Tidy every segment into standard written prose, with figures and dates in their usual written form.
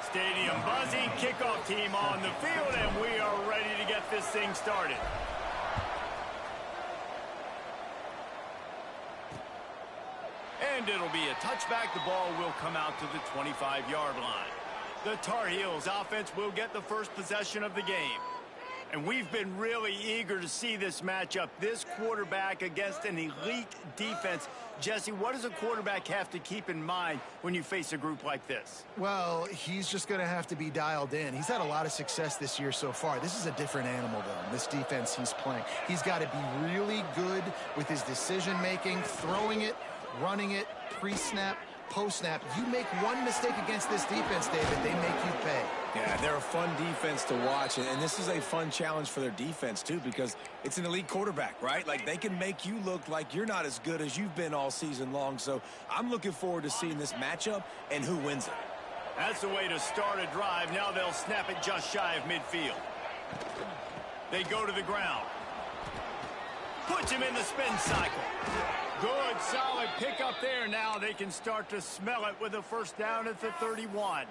Stadium buzzing, kickoff team on the field, and we are ready to get this thing started. And it'll be a touchback. The ball will come out to the 25-yard line. The Tar Heels offense will get the first possession of the game. And we've been really eager to see this matchup. This quarterback against an elite defense. Jesse, what does a quarterback have to keep in mind when you face a group like this? Well, he's just going to have to be dialed in. He's had a lot of success this year so far. This is a different animal, though, this defense he's playing. He's got to be really good with his decision-making, throwing it, running it, pre-snap, post-snap. You make one mistake against this defense, David, they make you pay. Yeah, they're a fun defense to watch, and this is a fun challenge for their defense, too, because it's an elite quarterback, right? Like, they can make you look like you're not as good as you've been all season long, so I'm looking forward to seeing this matchup and who wins it. That's the way to start a drive. Now they'll snap it just shy of midfield. They go to the ground. Puts him in the spin cycle. Good, solid pickup there. Now they can start to smell it with a first down at the 31.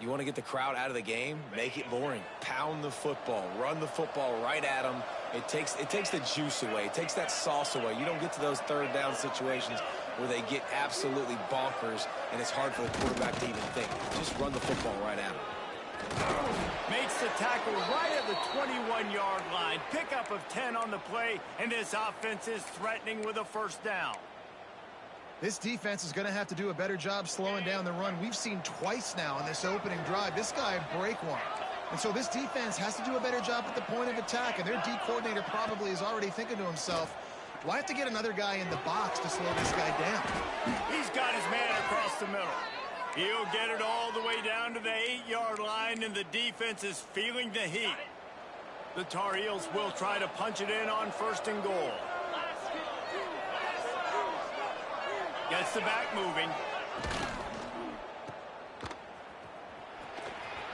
You want to get the crowd out of the game? Make it boring. Pound the football. Run the football right at them. It takes the juice away. It takes that sauce away. You don't get to those third down situations where they get absolutely bonkers, and it's hard for the quarterback to even think. Just run the football right at them. Makes the tackle right at the 21-yard line. Pickup of 10 on the play, and this offense is threatening with a first down. This defense is going to have to do a better job slowing down the run. We've seen twice now in this opening drive. This guy break one. And so this defense has to do a better job at the point of attack, and their D coordinator probably is already thinking to himself, well, I have to get another guy in the box to slow this guy down. He's got his man across the middle. He'll get it all the way down to the 8-yard line, and the defense is feeling the heat. The Tar Heels will try to punch it in on first and goal. Gets the back moving.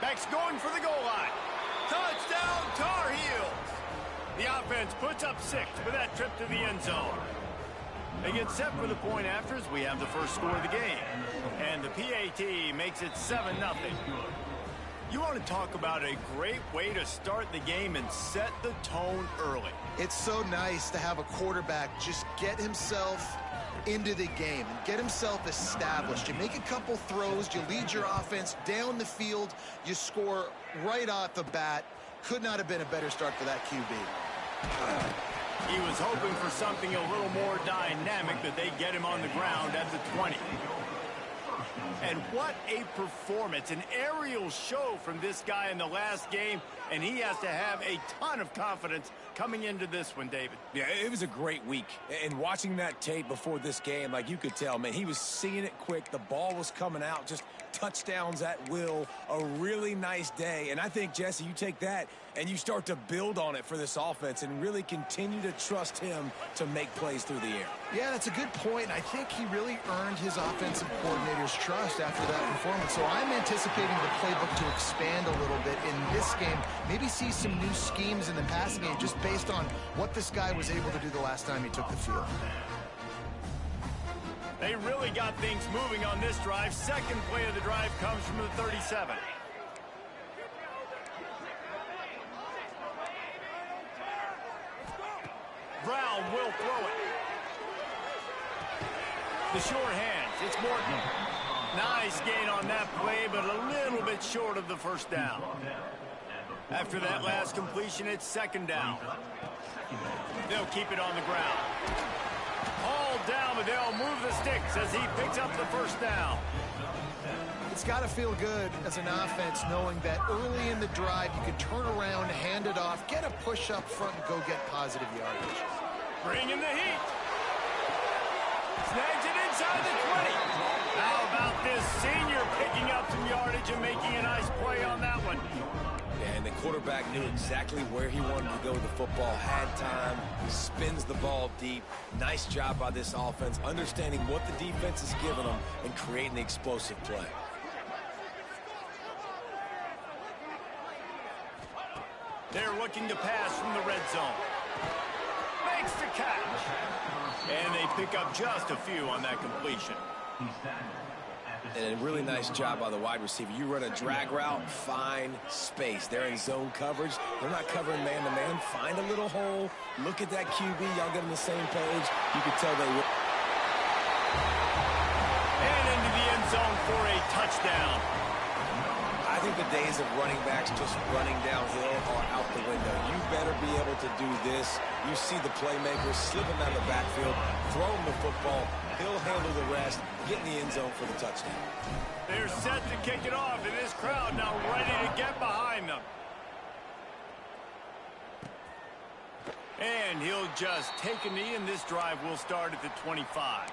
Back's going for the goal line. Touchdown, Tar Heels! The offense puts up 6 with that trip to the end zone. They get set for the point after as we have the first score of the game. And the PAT makes it 7-0. You want to talk about a great way to start the game and set the tone early. It's so nice to have a quarterback just get himself into the game and get himself established. You make a couple throws, you lead your offense down the field, you score right off the bat. Could not have been a better start for that QB. He was hoping for something a little more dynamic, but they get him on the ground at the 20. And what a performance, an aerial show from this guy in the last game, and he has to have a ton of confidence coming into this one, David. Yeah, it was a great week. And watching that tape before this game, like you could tell, man, he was seeing it quick. The ball was coming out, just touchdowns at will, a really nice day. And I think, Jesse, you take that and you start to build on it for this offense and really continue to trust him to make plays through the air. Yeah, that's a good point. I think he really earned his offensive coordinator's trust after that performance. So I'm anticipating the playbook to expand a little bit in this game. Maybe see some new schemes in the passing game just based on what this guy was able to do the last time he took the field. They really got things moving on this drive. Second play of the drive comes from the 37. Brown will throw it. The short hands. It's Morton. Nice gain on that play, but a little bit short of the first down. After that last completion, it's second down. They'll keep it on the ground. All down, but they'll move the sticks as he picks up the first down. It's got to feel good as an offense knowing that early in the drive you can turn around, hand it off, get a push up front, and go get positive yardage. Bringing the heat. Snags it inside the 20. How about this senior picking up some yardage and making a nice play on that one? And the quarterback knew exactly where he wanted to go with the football, had time, spins the ball deep. Nice job by this offense, understanding what the defense is giving them and creating the explosive play. They're looking to pass from the red zone. Makes the catch. And they pick up just a few on that completion. And a really nice job by the wide receiver. You run a drag route, find space. They're in zone coverage. They're not covering man-to-man. Find a little hole. Look at that QB. Y'all get on the same page. You can tell they will. And into the end zone for a touchdown. I think the days of running backs just running downhill are out the window. You better be able to do this. You see the playmakers slipping out of the backfield, throw him the football. He'll handle the rest, get in the end zone for the touchdown. They're set to kick it off, and this crowd now ready to get behind them. And he'll just take a knee, and this drive will start at the 25.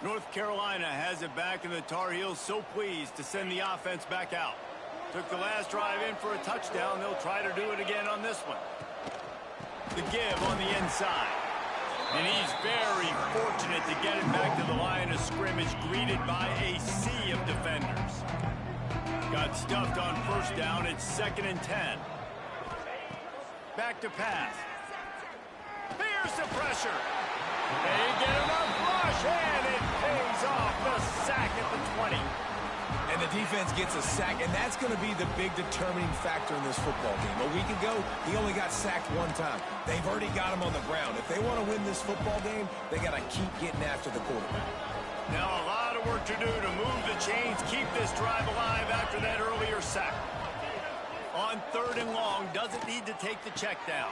North Carolina has it back, and the Tar Heels so pleased to send the offense back out. Took the last drive in for a touchdown. They'll try to do it again on this one. The give on the inside. And he's very fortunate to get it back to the line of scrimmage, greeted by a sea of defenders. Got stuffed on first down. It's 2nd and 10. Back to pass. Here's the pressure. They get enough rush, and it pays off. The sack at the 20. And the defense gets a sack, and that's going to be the big determining factor in this football game. A week ago, he only got sacked one time. They've already got him on the ground. If they want to win this football game, they got to keep getting after the quarterback. Now a lot of work to do to move the chains, keep this drive alive after that earlier sack. On 3rd and long, doesn't need to take the check down.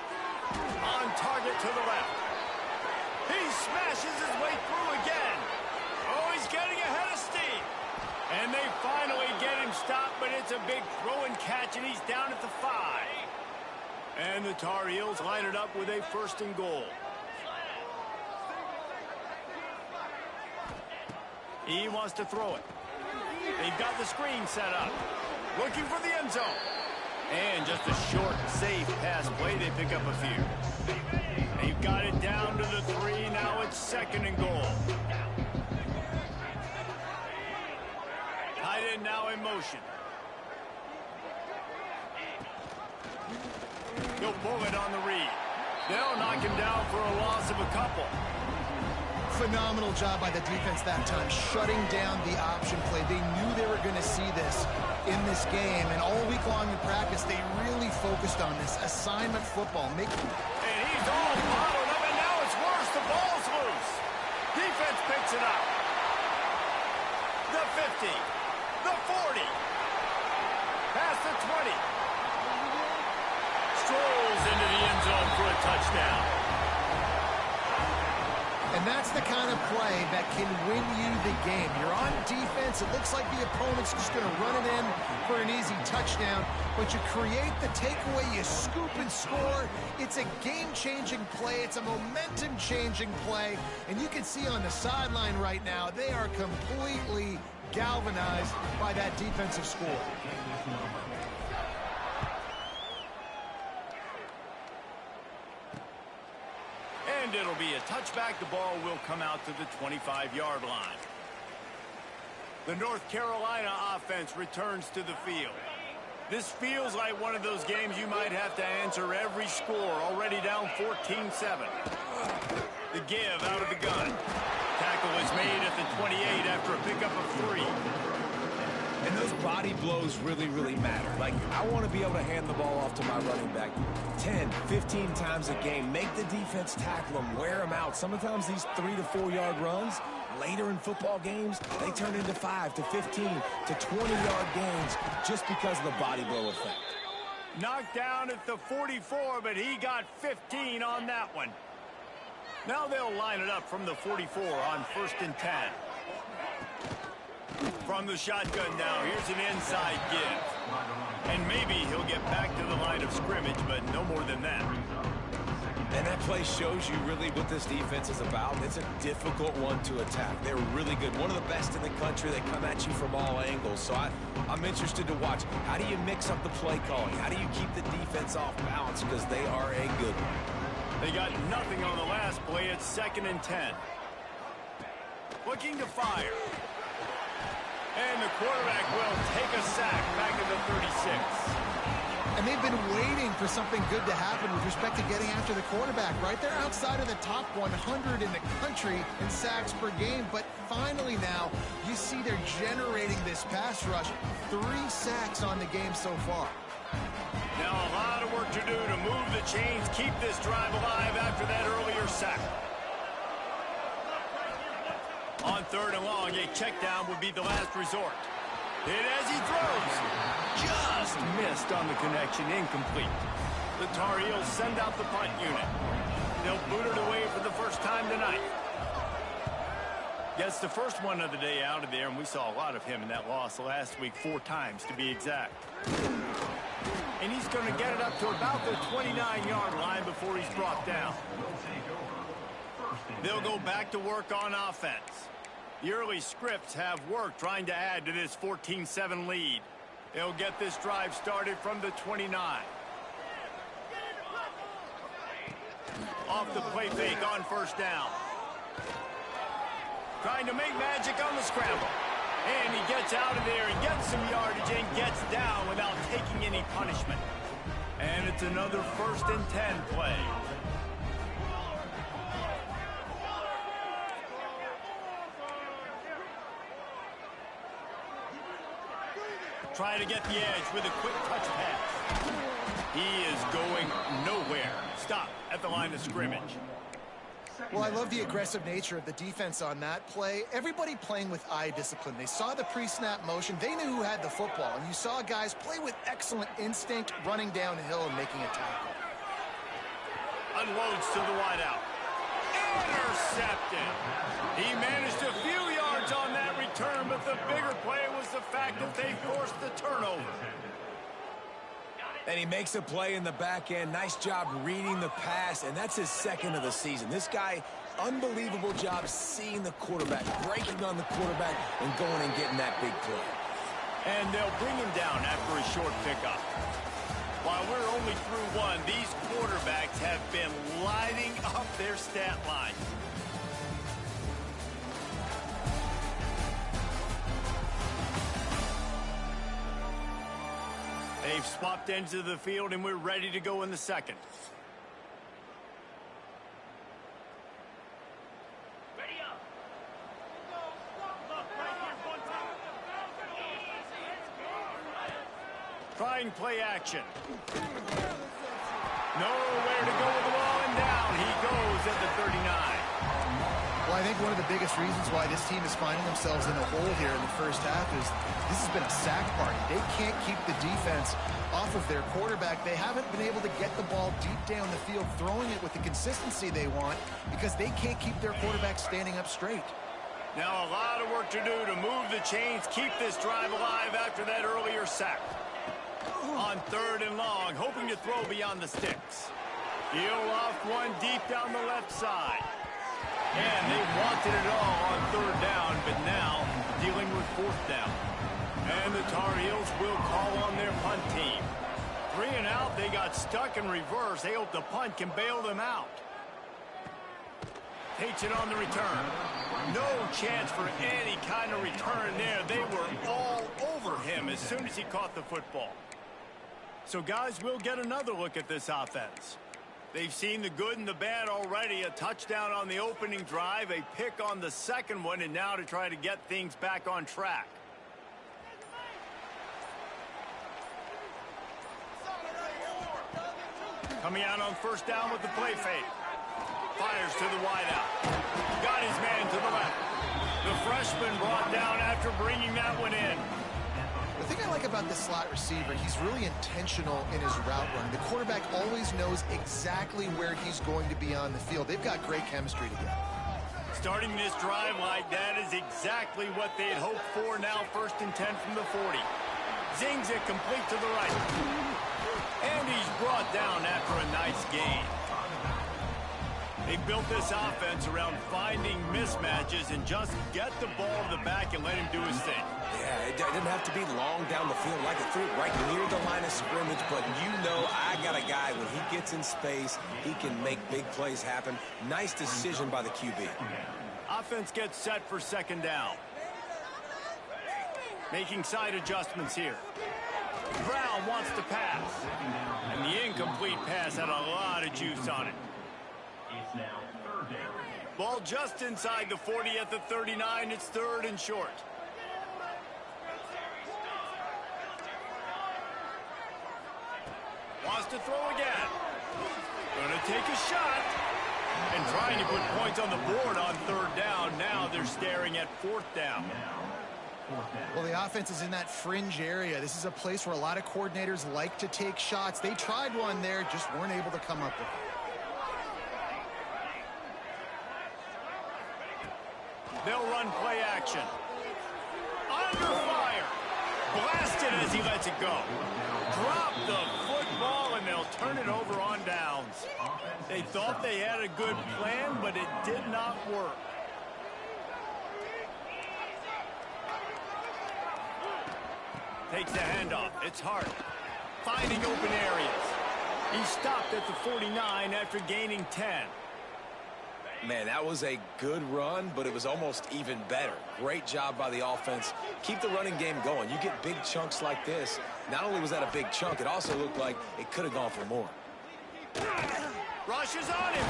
On target to the left. He smashes his way through again. Oh, he's getting ahead of steam. And they finally get him stopped, but it's a big throw and catch, and he's down at the 5. And the Tar Heels line it up with a 1st and goal. He wants to throw it. They've got the screen set up. Looking for the end zone. And just a short, safe pass play. They pick up a few. They've got it down to the 3. Now it's 2nd and goal. Tight end now in motion. He'll pull it on the read. They'll knock him down for a loss of a couple. Phenomenal job by the defense that time, shutting down the option play. They knew they were going to see this in this game, and all week long in practice, they really focused on this assignment football. And he's all bottled up, and now it's worse. The ball's loose. Defense picks it up. The 50. The 40. Past the 20. Strolls into the end zone for a touchdown. And that's the kind of play that can win you the game. You're on defense. It looks like the opponent's just going to run it in for an easy touchdown. But you create the takeaway, you scoop and score. It's a game-changing play. It's a momentum-changing play. And you can see on the sideline right now, they are completely galvanized by that defensive score. And it'll be a touchback. The ball will come out to the 25-yard line. The North Carolina offense returns to the field. This feels like one of those games you might have to answer every score. Already down 14-7. The give out of the gun. Tackle is made at the 28 after a pickup of 3. And those body blows really, really matter. Like, I want to be able to hand the ball off to my running back 10, 15 times a game. Make the defense tackle them, wear them out. Sometimes these 3 to 4 yard runs, later in football games, they turn into 5 to 15 to 20-yard gains just because of the body blow effect. Knocked down at the 44, but he got 15 on that one. Now they'll line it up from the 44 on 1st and 10. From the shotgun now, here's an inside give. And maybe he'll get back to the line of scrimmage, but no more than that. And that play shows you really what this defense is about. It's a difficult one to attack. They're really good. One of the best in the country. They come at you from all angles. So I'm interested to watch. How do you mix up the play calling? How do you keep the defense off balance? Because they are a good one. They got nothing on the last play. It's 2nd and 10. Looking to fire. And the quarterback will take a sack back at the 36. And they've been waiting for something good to happen with respect to getting after the quarterback, right? They're outside of the top 100 in the country in sacks per game, but finally now you see they're generating this pass rush. 3 sacks on the game so far. Now a lot of work to do to move the chains, keep this drive alive after that earlier sack. On 3rd and long, a check down would be the last resort. Hit as he throws. Just missed on the connection, incomplete. The Tar Heels send out the punt unit. They'll boot it away for the first time tonight. Gets the first one of the day out of there, and we saw a lot of him in that loss last week, 4 times to be exact. And he's going to get it up to about the 29-yard line before he's brought down. They'll go back to work on offense. The early scripts have worked trying to add to this 14-7 lead. They'll get this drive started from the 29. Off the play fake on 1st down. Trying to make magic on the scramble. And he gets out of there and gets some yardage and gets down without taking any punishment. And it's another 1st and 10 play. Trying to get the edge with a quick touch pass. He is going nowhere. Stop at the line of scrimmage. Well, I love the aggressive nature of the defense on that play. Everybody playing with eye discipline. They saw the pre-snap motion. They knew who had the football. And you saw guys play with excellent instinct, running downhill and making a tackle. Unloads to the wideout. Intercepted. He managed a few yards on that return, but the bigger play was the fact that they forced the turnover. And he makes a play in the back end. Nice job reading the pass, and that's his 2nd of the season. This guy, unbelievable job seeing the quarterback, breaking on the quarterback, and going and getting that big play. And they'll bring him down after a short pickup. While we're only through 1, these quarterbacks have been lighting up their stat line. They've swapped ends of the field, and we're ready to go in the 2nd. Trying play action. Nowhere to go with the ball, and down he goes at the 39. Well, I think one of the biggest reasons why this team is finding themselves in a hole here in the first half is this has been a sack party. They can't keep the defense off of their quarterback. They haven't been able to get the ball deep down the field, throwing it with the consistency they want because they can't keep their quarterback standing up straight. Now a lot of work to do to move the chains, keep this drive alive after that earlier sack. On 3rd and long, hoping to throw beyond the sticks. He'll off one deep down the left side. And they wanted it all on 3rd down, but now dealing with 4th down. And the Tar Heels will call on their punt team. 3 and out, they got stuck in reverse. They hope the punt can bail them out. Takes it on the return. No chance for any kind of return there. They were all over him as soon as he caught the football. So, guys, we'll get another look at this offense. They've seen the good and the bad already. A touchdown on the opening drive, a pick on the 2nd one, and now to try to get things back on track. Coming out on 1st down with the play fake. Fires to the wideout. Got his man to the left. The freshman brought down after bringing that one in. The thing I like about this slot receiver, he's really intentional in his route run. The quarterback always knows exactly where he's going to be on the field. They've got great chemistry together. Starting this drive like that is exactly what they had hoped for. Now 1st and 10 from the 40. Zings it complete to the right. And he's brought down after a nice gain. They built this offense around finding mismatches and just get the ball to the back and let him do his thing. Yeah, it didn't have to be long down the field. Like it threw it right near the line of scrimmage, but you know I got a guy, when he gets in space, he can make big plays happen. Nice decision by the QB. Offense gets set for 2nd down. Making side adjustments here. Brown wants wants to pass. And the incomplete pass had a lot of juice on it. Ball just inside the 40 at the 39. It's 3rd and short. Wants to throw again. Gonna take a shot. And trying to put points on the board on 3rd down. Now they're staring at 4th down. Well, the offense is in that fringe area. This is a place where a lot of coordinators like to take shots. They tried one there, just weren't able to come up with it. They'll run play action. Under fire. Blasted as he lets it go. Drop the football, and they'll turn it over on downs. They thought they had a good plan, but it did not work. Takes the handoff. It's Hart. Finding open areas. He stopped at the 49 after gaining 10. Man, that was a good run, but it was almost even better. Great job by the offense. Keep the running game going. You get big chunks like this. Not only was that a big chunk, it also looked like it could have gone for more. Rushes on him.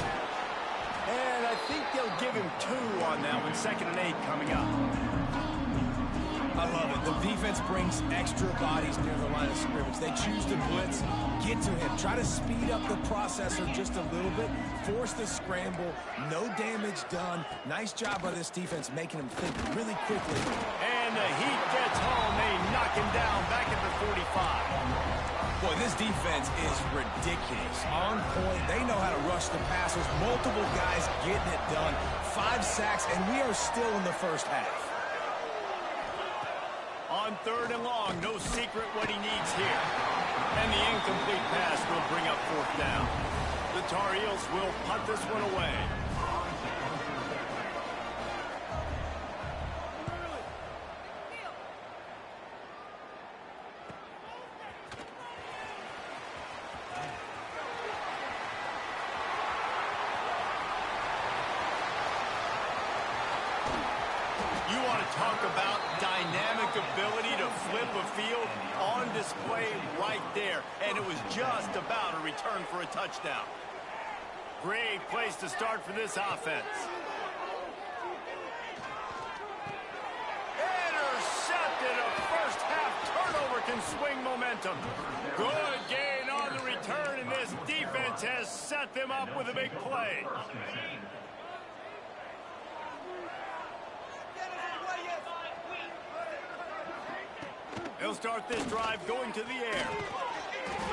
And I think they'll give him 2 on that one. 2nd and 8 coming up. I love it. The defense brings extra bodies near the line of scrimmage. They choose to blitz, get to him, try to speed up the processor just a little bit, force the scramble, no damage done. Nice job by this defense making him think really quickly. And the heat gets home. They knock him down back at the 45. Boy, this defense is ridiculous. On point. They know how to rush the passers. Multiple guys getting it done. 5 sacks, and we are still in the first half. On 3rd and long, no secret what he needs here. And the incomplete pass will bring up 4th down. The Tar Heels will punt this one away. You want to talk about dynamic ability to flip a field on display right there. And it was just about a return for a touchdown. Great place to start for this offense. Intercepted. A first half turnover can swing momentum. Good gain on the return, and this defense has set them up with a big play. He'll start this drive going to the air.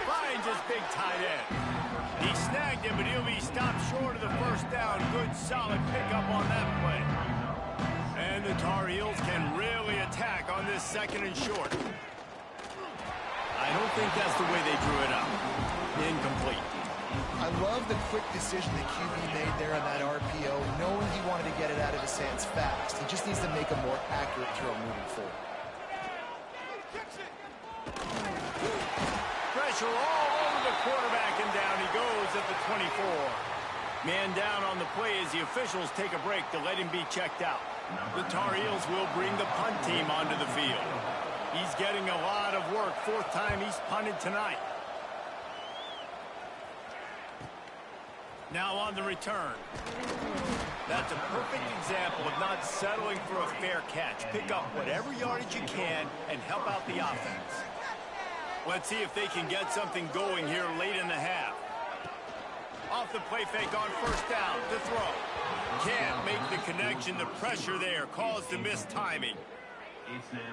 Finds his big tight end. He snagged him, but he'll be stopped short of the first down. Good, solid pickup on that play. And the Tar Heels can really attack on this 2nd and short. I don't think that's the way they drew it up. Incomplete. I love the quick decision that QB made there on that RPO, knowing he wanted to get it out of his hands fast. He just needs to make a more accurate throw moving forward. Pressure all over the quarterback, and down he goes at the 24. Man down on the play as the officials take a break to let him be checked out. The Tar Heels will bring the punt team onto the field. He's getting a lot of work. 4th time he's punted tonight. Now on the return. That's a perfect example of not settling for a fair catch. Pick up whatever yardage you can and help out the offense. Let's see if they can get something going here late in the half. Off the play fake on 1st down to throw. Can't make the connection. The pressure there caused the missed timing.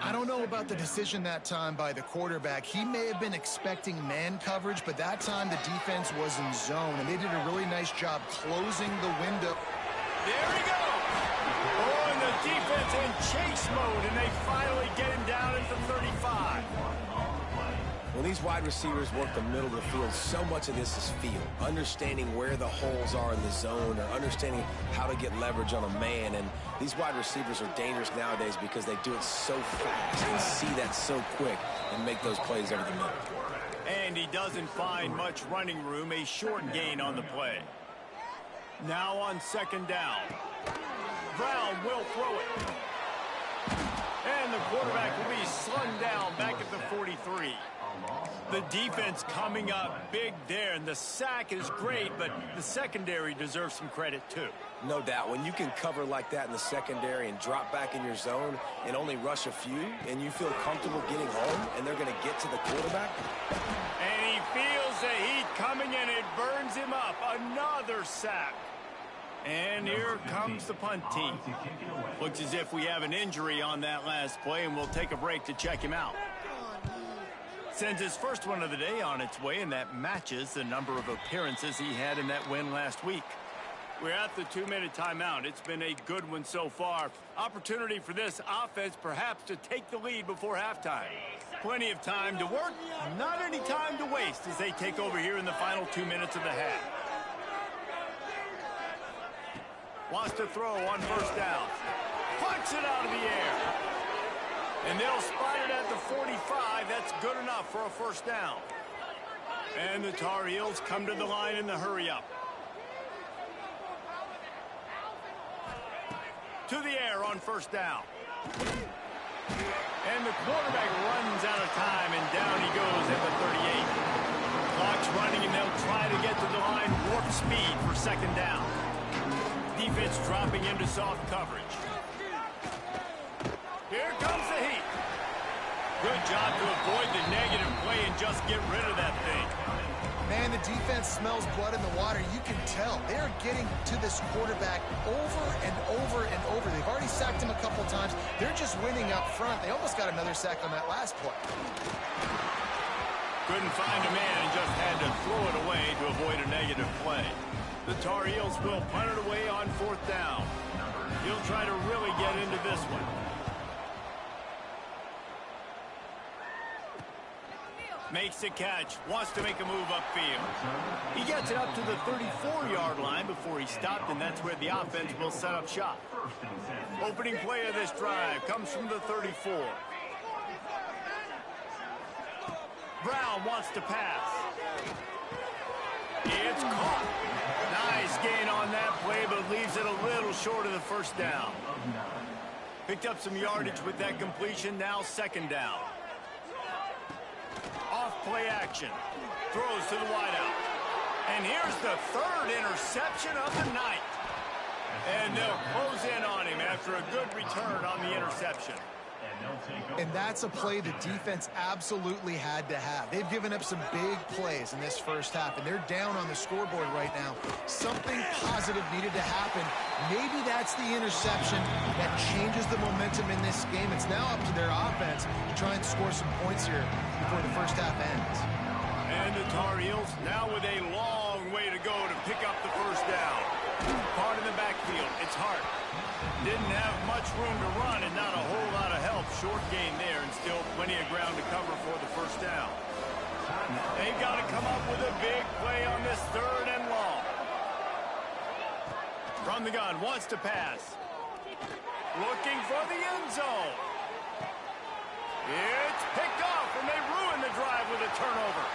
I don't know about the decision that time by the quarterback. He may have been expecting man coverage, but that time the defense was in zone, and they did a really nice job closing the window. There he goes. Oh, and the defense in chase mode, and they finally get him down at the 35. When these wide receivers work the middle of the field, so much of this is feel. Understanding where the holes are in the zone, or understanding how to get leverage on a man. And these wide receivers are dangerous nowadays because they do it so fast and see that so quick and make those plays over the middle. And he doesn't find much running room. A short gain on the play. Now on 2nd down. Brown will throw it. And the quarterback will be slung down back at the 43. The defense coming up big there, and the sack is great, but the secondary deserves some credit too. No doubt. When you can cover like that in the secondary and drop back in your zone and only rush a few, and you feel comfortable getting home, and they're going to get to the quarterback. And he feels the heat coming, and it burns him up. Another sack. And here comes the punt team. Looks as if we have an injury on that last play, and we'll take a break to check him out. Sends his first one of the day on its way, and that matches the number of appearances he had in that win last week. We're at the 2-minute timeout. It's been a good one so far. Opportunity for this offense perhaps to take the lead before halftime. Plenty of time to work, not any time to waste as they take over here in the final 2 minutes of the half. Wants to throw on first down. Punts it out of the air. And they'll spot it at the 45. That's good enough for a first down. And the Tar Heels come to the line in the hurry-up. To the air on first down. And the quarterback runs out of time, and down he goes at the 38. Clock's running, and they'll try to get to the line warp speed for second down. Defense dropping into soft coverage. Here comes the heat. Good job to avoid the negative play and just get rid of that thing. Man, the defense smells blood in the water. You can tell. They're getting to this quarterback over and over and over. They've already sacked him a couple times. They're just winning up front. They almost got another sack on that last play. Couldn't find a man and just had to throw it away to avoid a negative play. The Tar Heels will punt it away on fourth down. He'll try to really get into this one. Makes the catch, wants to make a move upfield. He gets it up to the 34-yard line before he stopped, and that's where the offense will set up shop. Opening play of this drive comes from the 34. Brown wants to pass. It's caught. Nice gain on that play, but leaves it a little short of the first down. Picked up some yardage with that completion, now second down. Off-play action. Throws to the wideout. And here's the third interception of the night. And they'll close in on him after a good return on the interception. And that's a play the defense absolutely had to have. They've given up some big plays in this first half, and they're down on the scoreboard right now. Something positive needed to happen. Maybe that's the interception that changes the momentum in this game. It's now up to their offense to try and score some points here before the first half ends. And the Tar Heels now with a long way to go to pick up the first down. Hard in the backfield. It's Hart. Didn't have much room to run and not a whole lot of help. Short gain there and still plenty of ground to cover for the first down. They've got to come up with a big play on this third and long. From the gun, wants to pass. Looking for the end zone. It's picked off, and they ruin the drive with a turnover.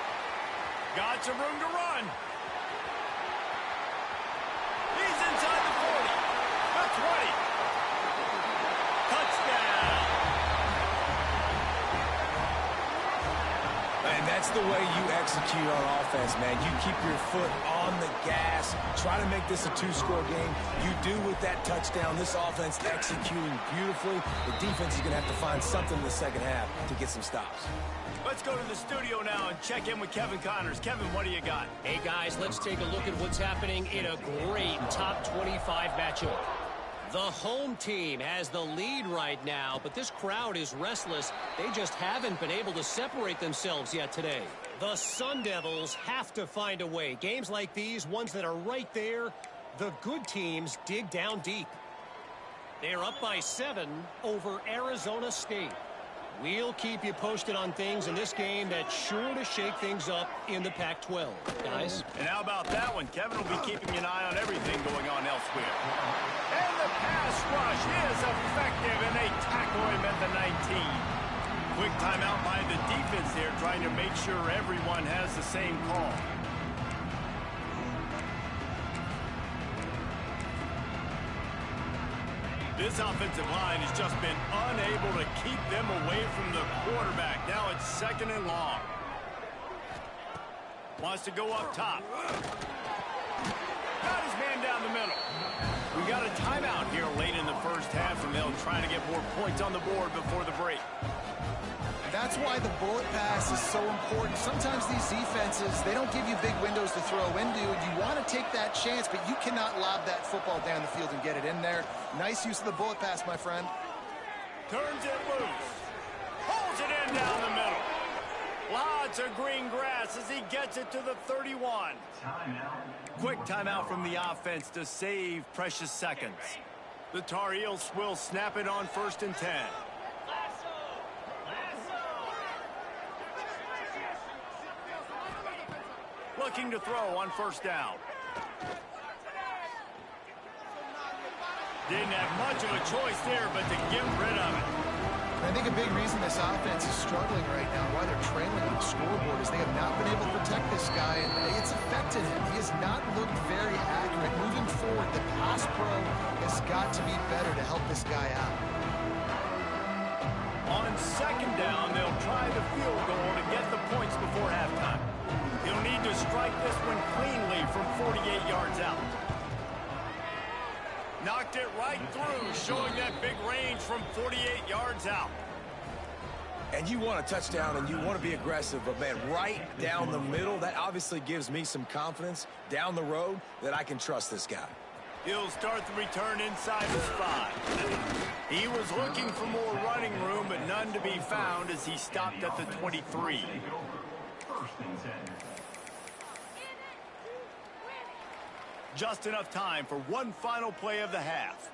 Got some room to run. He's inside the 40. The 20. Touchdown. And that's the way you execute on offense, man. You keep your foot on the gas. Try to make this a two-score game. You do with that touchdown. This offense executing beautifully. The defense is going to have to find something in the second half to get some stops. Let's go to the studio now and check in with Kevin Connors. Kevin, what do you got? Hey, guys, let's take a look at what's happening in a great top 25 matchup. The home team has the lead right now, but this crowd is restless. They just haven't been able to separate themselves yet today. The Sun Devils have to find a way. Games like these, ones that are right there, the good teams dig down deep. They're up by 7 over Arizona State. We'll keep you posted on things in this game that's sure to shake things up in the Pac-12. Guys? And how about that one? Kevin will be keeping an eye on everything going on elsewhere. And the pass rush is effective, and they tackle him at the 19. Quick timeout by the defense there, trying to make sure everyone has the same call. This offensive line has just been unable to keep them away from the quarterback. Now it's second and long. Wants to go up top. Got his man down the middle. We got a timeout here late in the first half, and they'll try to get more points on the board before the break. That's why the bullet pass is so important. Sometimes these defenses, they don't give you big windows to throw into. You want to take that chance, but you cannot lob that football down the field and get it in there. Nice use of the bullet pass, my friend. Turns it loose. Holds it in down the middle. Lots of green grass as he gets it to the 31. Quick timeout from the offense to save precious seconds. The Tar Heels will snap it on 1st and 10. Looking to throw on 1st down. Didn't have much of a choice there, but to get rid of it. I think a big reason this offense is struggling right now, why they're trailing on the scoreboard, is they have not been able to protect this guy, and it's affected him. He has not looked very accurate. Moving forward, the pass pro has got to be better to help this guy out. On 2nd down, they'll try the field goal to get the points before halftime. He'll need to strike this one cleanly from 48 yards out. Knocked it right through, showing that big range from 48 yards out. And you want a touchdown and you want to be aggressive, but man, right down the middle, that obviously gives me some confidence down the road that I can trust this guy. He'll start the return inside the spot. He was looking for more running room, but none to be found as he stopped at the 23. Just enough time for one final play of the half.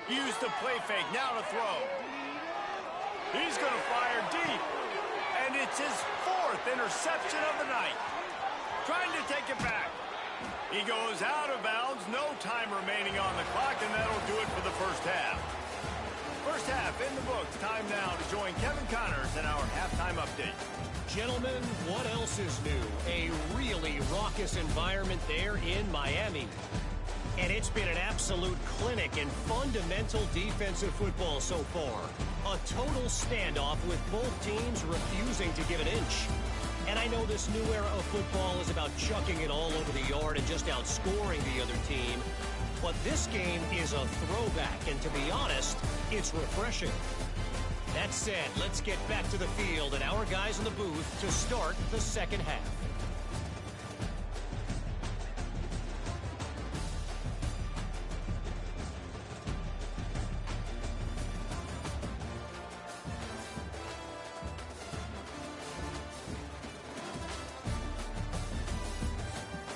Use the play fake, now to throw. He's going to fire deep. And it's his 4th interception of the night. Trying to take it back. He goes out of bounds, no time remaining on the clock, and that'll do it for the first half. First half in the books. Time now to join Kevin Connors in our halftime update. Gentlemen, what else is new? A really raucous environment there in Miami. And it's been an absolute clinic in fundamental defensive football so far. A total standoff with both teams refusing to give an inch. And I know this new era of football is about chucking it all over the yard and just outscoring the other team. But this game is a throwback, and to be honest, it's refreshing. That said, let's get back to the field and our guys in the booth to start the second half.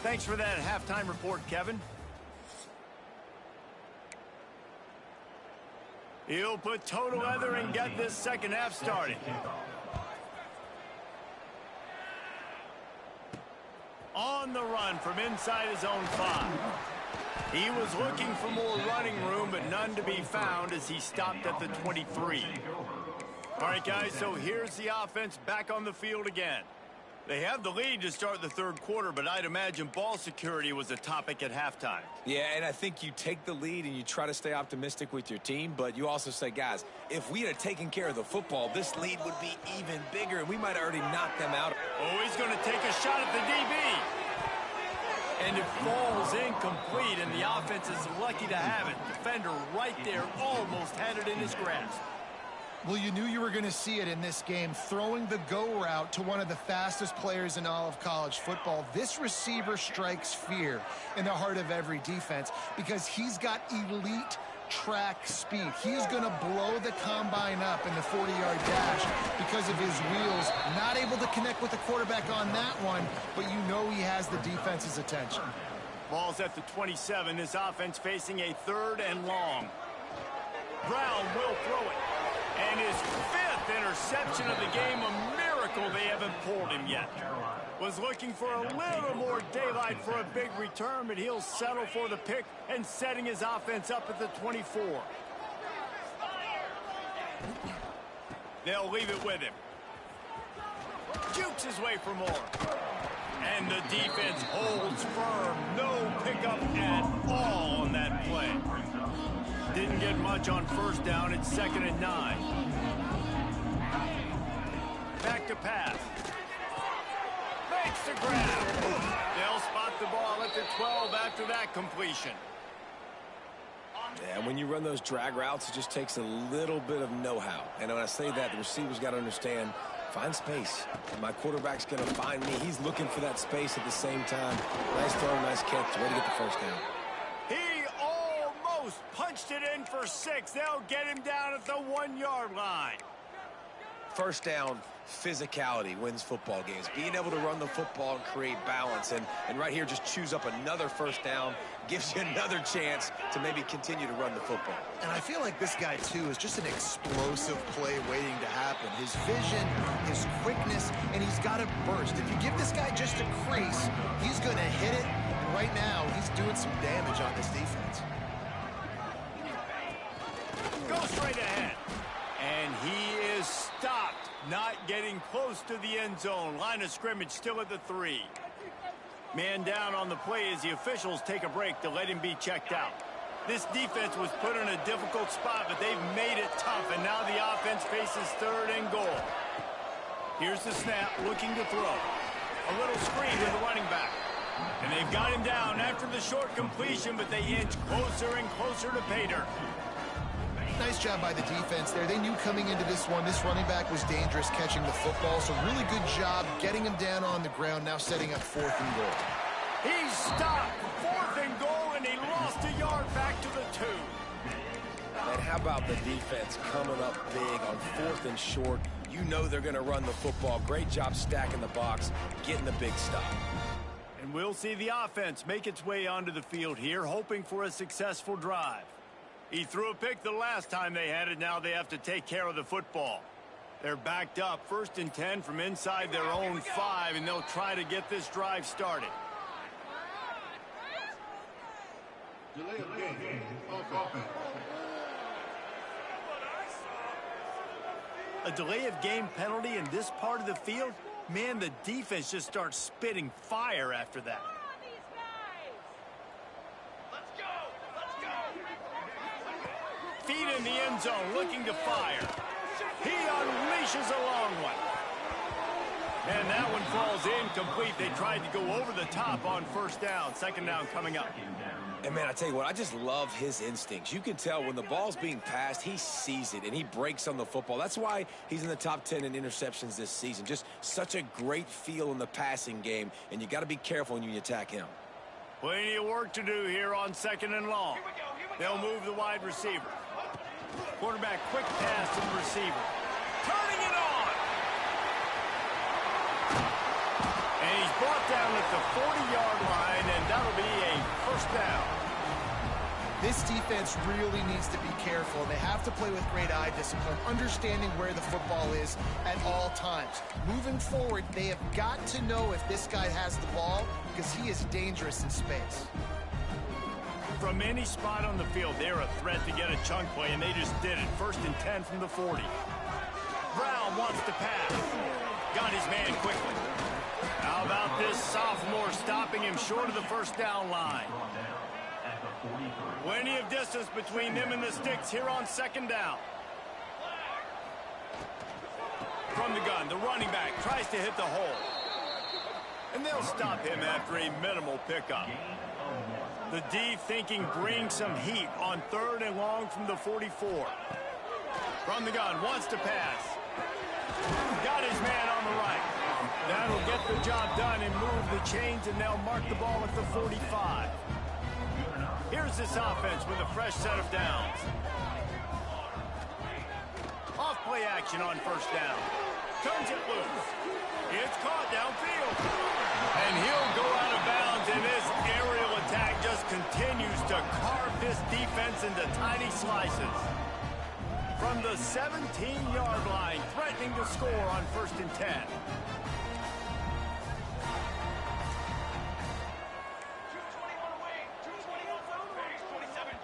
Thanks for that halftime report, Kevin. He'll put total leather and get this second half started. On the run from inside his own 5. He was looking for more running room, but none to be found as he stopped at the 23. All right, guys, so here's the offense back on the field again. They have the lead to start the 3rd quarter, but I'd imagine ball security was a topic at halftime. Yeah, and I think you take the lead and you try to stay optimistic with your team, but you also say, guys, if we had taken care of the football, this lead would be even bigger, and we might have already knocked them out. Oh, he's going to take a shot at the DB. And it falls incomplete, and the offense is lucky to have it. Defender right there almost had it in his grasp. Well, you knew you were going to see it in this game, throwing the go route to one of the fastest players in all of college football. This receiver strikes fear in the heart of every defense because he's got elite track speed. He's going to blow the combine up in the 40-yard dash because of his wheels. Not able to connect with the quarterback on that one, but you know he has the defense's attention. Ball's at the 27. This offense facing a 3rd and long. Brown will throw it. And his 5th interception of the game, a miracle they haven't pulled him yet. Was looking for a little more daylight for a big return, but he'll settle for the pick and setting his offense up at the 24. They'll leave it with him. Jukes his way for more. And the defense holds firm. No pickup at all on that play. Didn't get much on 1st down. It's 2nd and 9. Back to pass. Makes the grab. They'll spot the ball at the 12 after that completion. Yeah, when you run those drag routes, it just takes a little bit of know-how. And when I say that, the receiver's got to understand, find space. My quarterback's going to find me. He's looking for that space at the same time. Nice throw, nice catch. Way to get the first down. He almost punched it in for 6. They'll get him down at the 1-yard line. First down, physicality wins football games. Being able to run the football and create balance. And right here, just choose up another first down. Gives you another chance to maybe continue to run the football. And I feel like this guy, too, is just an explosive play waiting to happen. His vision, his quickness, and he's got to burst. If you give this guy just a crease, he's going to hit it. And right now, he's doing some damage on this defense. Go straight ahead. And he is stopped, not getting close to the end zone. Line of scrimmage still at the 3. Man down on the play as the officials take a break to let him be checked out. This defense was put in a difficult spot, but they've made it tough, and now the offense faces 3rd and goal. Here's the snap, looking to throw. A little screen to the running back. And they've got him down after the short completion, but they inch closer and closer to pay dirt. Nice job by the defense there. They knew coming into this one, this running back was dangerous catching the football, so really good job getting him down on the ground, now setting up 4th and goal. He's stopped. 4th and goal, and he lost a yard back to the 2. And how about the defense coming up big on 4th and short? You know they're going to run the football. Great job stacking the box, getting the big stop. And we'll see the offense make its way onto the field here, hoping for a successful drive. He threw a pick the last time they had it. Now they have to take care of the football. They're backed up, 1st and 10 from inside their own 5, and they'll try to get this drive started. Delay of game. Offense. A delay of game penalty in this part of the field? Man, the defense just starts spitting fire after that. Feet in the end zone, looking to fire. He unleashes a long one. And that one falls incomplete. They tried to go over the top on 1st down. 2nd down coming up. And, man, I tell you what, I just love his instincts. You can tell when the ball's being passed, he sees it, and he breaks on the football. That's why he's in the top 10 in interceptions this season. Just such a great feel in the passing game, and you got to be careful when you attack him. Plenty of work to do here on 2nd and long. They'll move the wide receiver. Quarterback quick pass to the receiver. Turning it on! And he's brought down at the 40-yard line, and that'll be a 1st down. This defense really needs to be careful. They have to play with great eye discipline, understanding where the football is at all times. Moving forward, they have got to know if this guy has the ball because he is dangerous in space. From any spot on the field, they're a threat to get a chunk play, and they just did it. 1st and 10 from the 40. Brown wants to pass. Got his man quickly. How about this sophomore stopping him short of the 1st down line? Plenty of distance between them and the sticks here on 2nd down. From the gun, the running back tries to hit the hole. And they'll stop him after a minimal pickup. The D thinking bring some heat on 3rd and long from the 44. From the gun, wants to pass. Got his man on the right. That'll get the job done and move the chains, and they'll mark the ball at the 45. Here's this offense with a fresh set of downs. Off play action on 1st down. Turns it loose. It's caught downfield. And he'll go out of bounds, and this aerial attack just continues to carve this defense into tiny slices. From the 17-yard line, threatening to score on 1st and 10.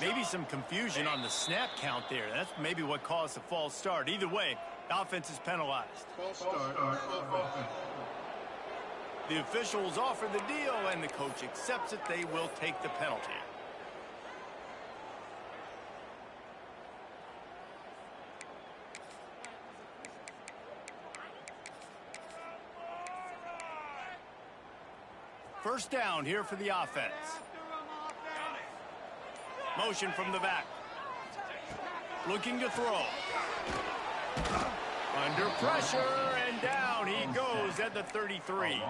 Maybe some confusion on the snap count there. That's maybe what caused the false start. Either way, the offense is penalized. False start. Offense. The officials offer the deal, and the coach accepts it. They will take the penalty. First down here for the offense. Motion from the back. Looking to throw. Under pressure, and down he goes at the 33.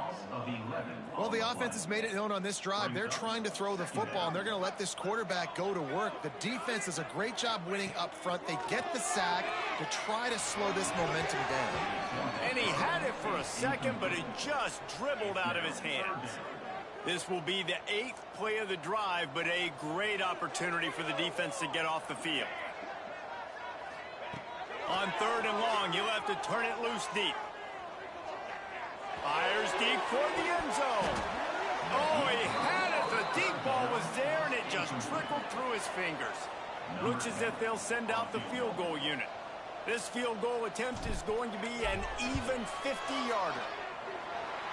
Well, the offense has made it known on this drive. They're trying to throw the football, and they're going to let this quarterback go to work. The defense does a great job winning up front. They get the sack to try to slow this momentum down. And he had it for a second, but it just dribbled out of his hands. This will be the 8th play of the drive, but a great opportunity for the defense to get off the field. On 3rd and long, he'll have to turn it loose deep. Fires deep for the end zone. Oh, he had it. The deep ball was there, and it just trickled through his fingers. Looks as if they'll send out the field goal unit. This field goal attempt is going to be an even 50-yarder.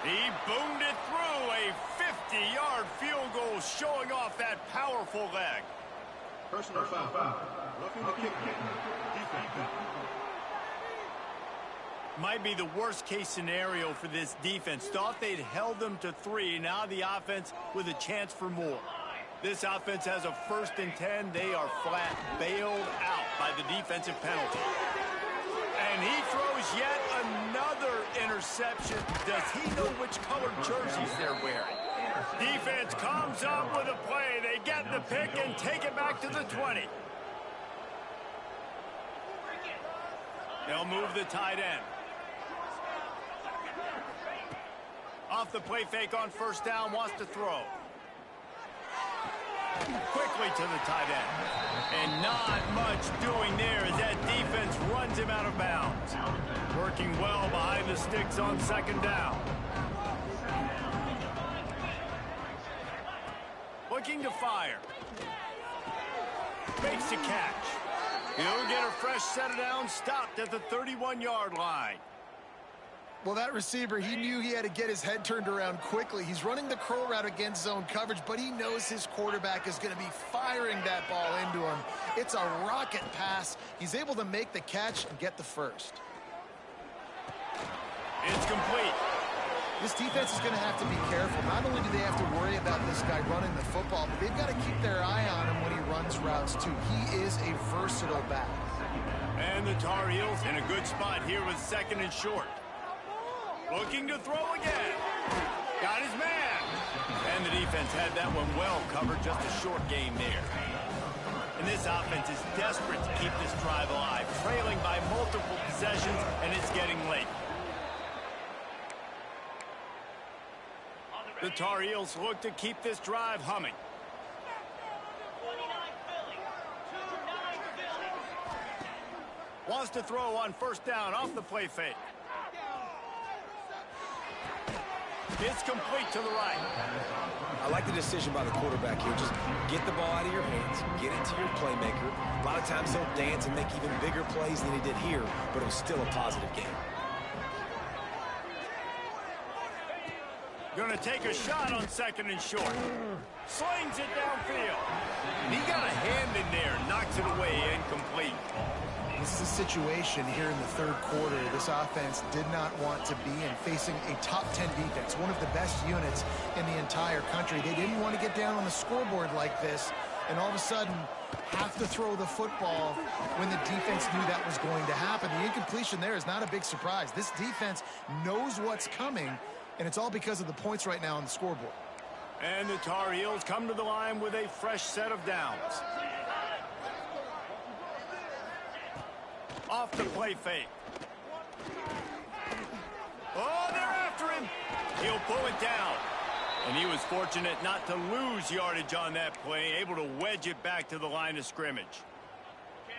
He boomed it through, a 50-yard field goal, showing off that powerful leg. Personal foul. Roughing the kick. Defense. Might be the worst-case scenario for this defense. Thought they'd held them to 3. Now the offense with a chance for more. This offense has a 1st and 10. They are flat bailed out by the defensive penalty. And he throws yet another interception. Does he know which colored jerseys they're wearing? Defense comes up with a play. They get the pick and take it back to the 20. They'll move the tight end. Off the play fake on 1st down, wants to throw. Quickly to the tight end. And not much doing there as that defense runs him out of bounds. Working well behind the sticks on 2nd down. Looking to fire. Makes the catch. He'll get a fresh set of downs, stopped at the 31-yard line. Well, that receiver, he knew he had to get his head turned around quickly. He's running the curl route against zone coverage, but he knows his quarterback is going to be firing that ball into him. It's a rocket pass. He's able to make the catch and get the first. It's complete. This defense is going to have to be careful. Not only do they have to worry about this guy running the football, but they've got to keep their eye on him when he runs routes, too. He is a versatile back. And the Tar Heels in a good spot here with 2nd and short. Looking to throw again. Got his man. And the defense had that one well covered. Just a short game there. And this offense is desperate to keep this drive alive. Trailing by multiple possessions, and it's getting late. The Tar Heels look to keep this drive humming. Wants to throw on 1st down off the play fake. It's complete to the right. I like the decision by the quarterback here. Just get the ball out of your hands, get it to your playmaker. A lot of times he'll dance and make even bigger plays than he did here, but it was still a positive game. Going to take a shot on 2nd and short. Slings it downfield. He got a hand in there, knocks it away, incomplete. This is a situation here in the 3rd quarter this offense did not want to be in, facing a top 10 defense, one of the best units in the entire country. They didn't want to get down on the scoreboard like this and all of a sudden have to throw the football when the defense knew that was going to happen. The incompletion there is not a big surprise. This defense knows what's coming, and it's all because of the points right now on the scoreboard. And the Tar Heels come to the line with a fresh set of downs. Off the play fake. Oh, they're after him. He'll pull it down. And he was fortunate not to lose yardage on that play, able to wedge it back to the line of scrimmage.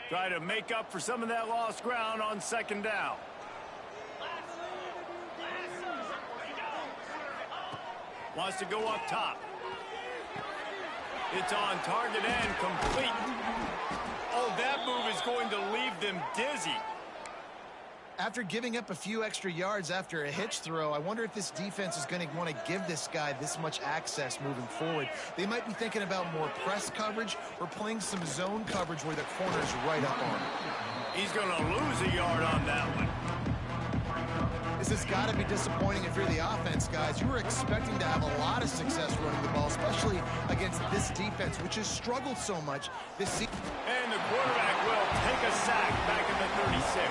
Try to make up for some of that lost ground on 2nd down. Wants to go up top. It's on target and complete. Oh, that move is going to leave them dizzy. After giving up a few extra yards after a hitch throw, I wonder if this defense is going to want to give this guy this much access moving forward. They might be thinking about more press coverage or playing some zone coverage where the corner's right up on him. He's going to lose a yard on that one. This has got to be disappointing if you're the offense, guys. You were expecting to have a lot of success running the ball, especially against this defense, which has struggled so much this season. And the quarterback will take a sack back at the 36.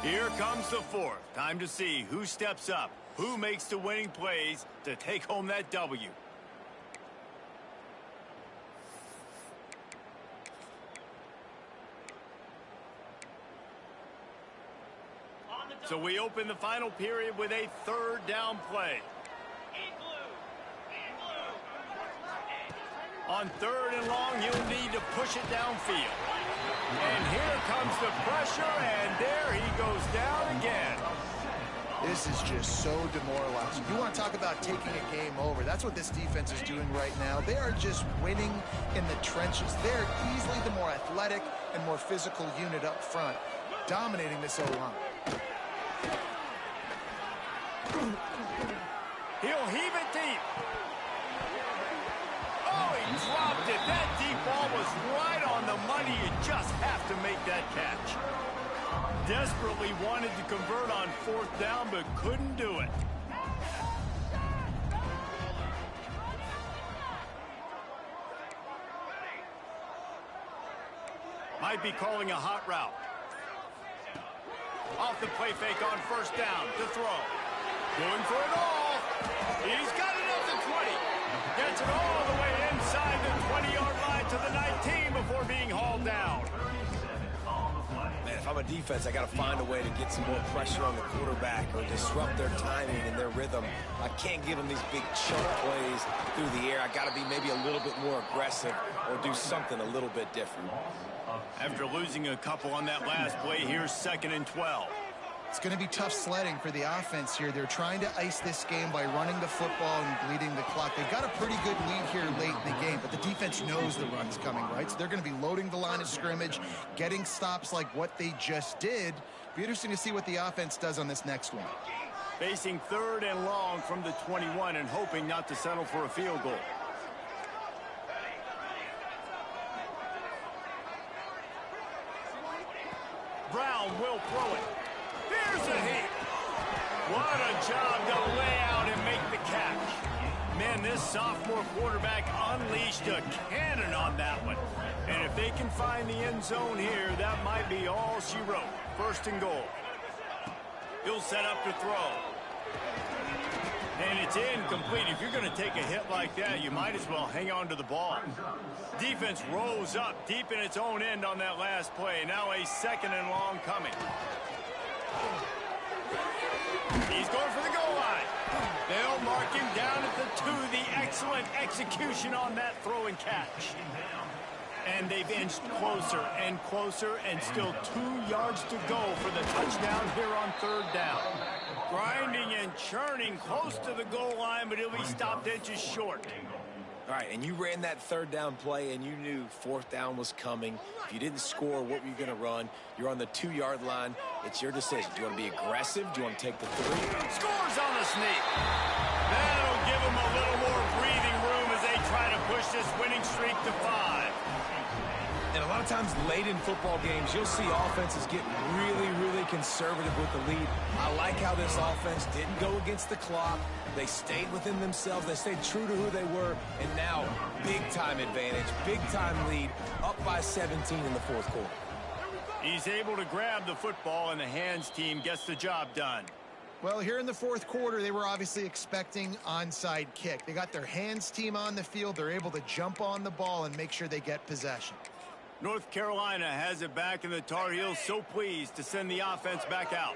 Here comes the fourth. Time to see who steps up, who makes the winning plays to take home that W. So we open the final period with a third down play. On third and long, you'll need to push it downfield. And here comes the pressure, and there he goes down again. This is just so demoralizing. You want to talk about taking a game over. That's what this defense is doing right now. They are just winning in the trenches. They're easily the more athletic and more physical unit up front, dominating this O-line. He'll heave it deep. Oh, he dropped it. That deep ball was right on the money. You just have to make that catch. Desperately wanted to convert on fourth down, but couldn't do it. Might be calling a hot route. Off the play fake on first down to throw. Going for it all. He's got it at the 20. Gets it all the way inside the 20-yard line to the 19 before being hauled down. Man, if I'm a defense, I got to find a way to get some more pressure on the quarterback or disrupt their timing and their rhythm. I can't give them these big chunk plays through the air. I got to be maybe a little bit more aggressive or do something a little bit different. After losing a couple on that last play, here's 2nd and 12. It's going to be tough sledding for the offense here. They're trying to ice this game by running the football and bleeding the clock. They've got a pretty good lead here late in the game, but the defense knows the run's coming, right? So they're going to be loading the line of scrimmage, getting stops like what they just did. Be interesting to see what the offense does on this next one. Facing 3rd and long from the 21 and hoping not to settle for a field goal. Brown will throw it. Here's a hit. What a job to lay out and make the catch. Man, this sophomore quarterback unleashed a cannon on that one. And if they can find the end zone here, that might be all she wrote. 1st and goal. He'll set up to throw. And it's incomplete. If you're going to take a hit like that, you might as well hang on to the ball. Defense rose up deep in its own end on that last play. Now a 2nd and long coming. He's going for the goal line. They'll mark him down at the 2. The excellent execution on that throw and catch. And they've inched closer and closer, and still 2 yards to go for the touchdown here on 3rd down. Grinding and churning close to the goal line, but he'll be stopped inches short. All right, and you ran that 3rd down play, and you knew 4th down was coming. If you didn't score, what were you going to run? You're on the 2-yard line. It's your decision. Do you want to be aggressive? Do you want to take the 3? Scores on the sneak. That'll give them a little more breathing room as they try to push this winning streak to 5. And a lot of times late in football games, you'll see offenses get really, really conservative with the lead. I like how this offense didn't go against the clock. They stayed within themselves. They stayed true to who they were. And now, big-time advantage, big-time lead, up by 17 in the 4th quarter. He's able to grab the football, and the hands team gets the job done. Well, here in the 4th quarter, they were obviously expecting onside kick. They got their hands team on the field. They're able to jump on the ball and make sure they get possession. North Carolina has it back, and the Tar Heels so pleased to send the offense back out.